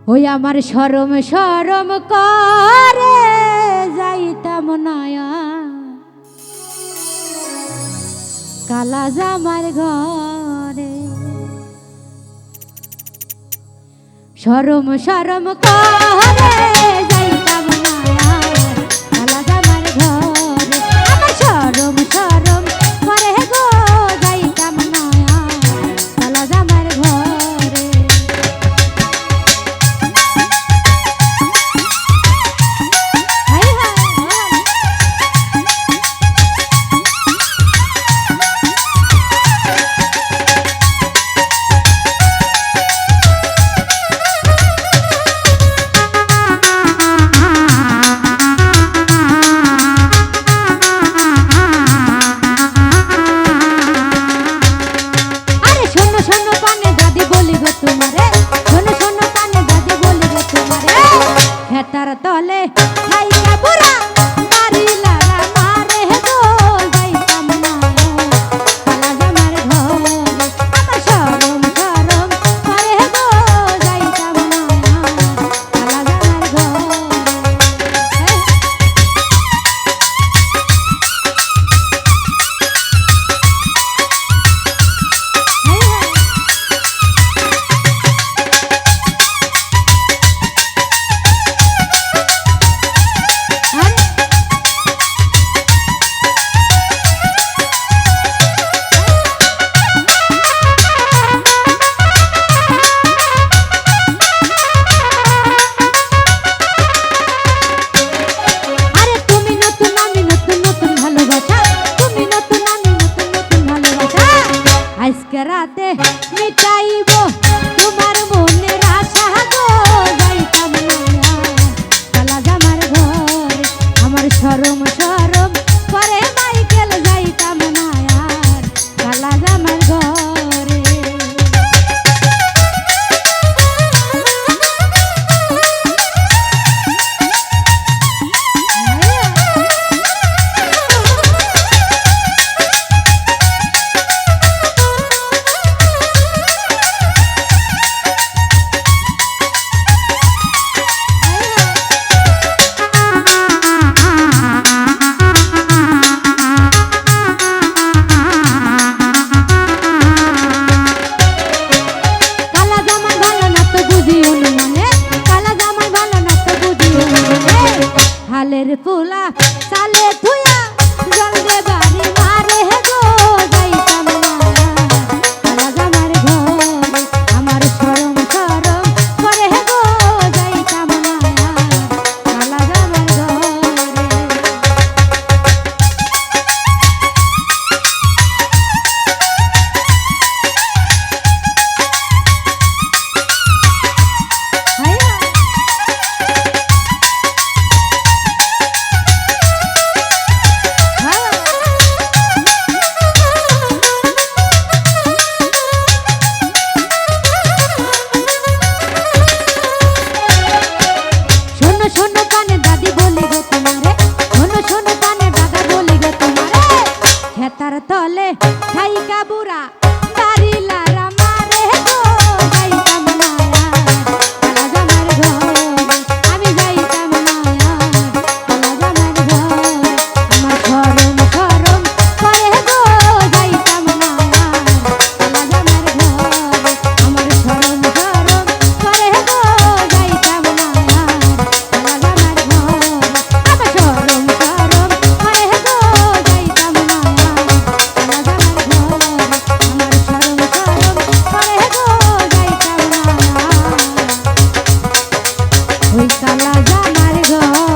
ওই আমার শরম শরম করে যাইতাম নয়া কালা জামার ঘরে শরম শরম করে যাইতাম নয়া কালা জামার ঘরে আমার শরম শরম করে গো যাইতাম নয়া কালা জামার ঘরে তার তলে খাইয়া বুড়া বাড়ি লাগা মারে গো যাইতাম না কালা জামার ঘরে আমার শরম শরম করে গো যাইতাম না কালা জামার ঘরে আজকে রাতে মিটাইব তোমার মনের আশা গো যাইতাম না কালা জামার ঘরে আমার শরম শরম করে মাইকেল যাইতাম না কালা জামার ঘরে হালের পোলা চালে থুয়া জল দে বাড়ি মারে গো যাইতাম না কালা জামার ঘরে আমার শরম শরম করে গো যাইতাম না কালা জামার ঘরে শোনো কানে দাদি বলি গো তোমারে শোনো কানে দাদা বলি গো তোমারে হেতার তলে খাইকা বুড়া বাড়ি লারা মারে গো যাইতাম না কালা জামার ঘরে আমি যাইতাম না কালা জামার ঘরে আমার শরম শরম করে গো যাইতাম না কালা জামার ঘরে আমার শরম শরম করে গো যাইতাম না ওই কালা জামার ঘরে